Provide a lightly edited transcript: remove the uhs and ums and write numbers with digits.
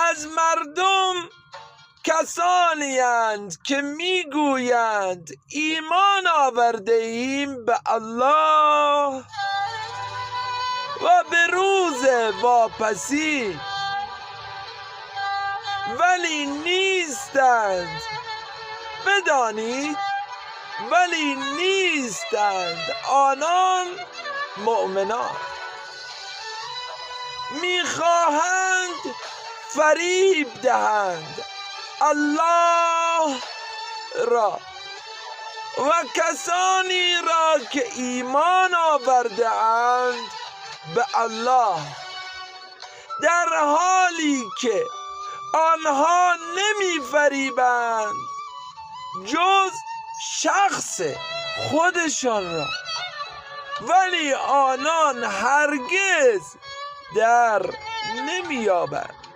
از مردم کسانی اند که میگویند ایمان آورده ایم به الله و به روز واپسی، ولی نیستند، بدانید ولی نیستند آنان مؤمنان. میخواهند فریب دهند الله را و کسانی را که ایمان آورده اند به الله، در حالی که آنها نمی فریبند جز شخص خودشان را، ولی آنان هرگز در نمی یابند.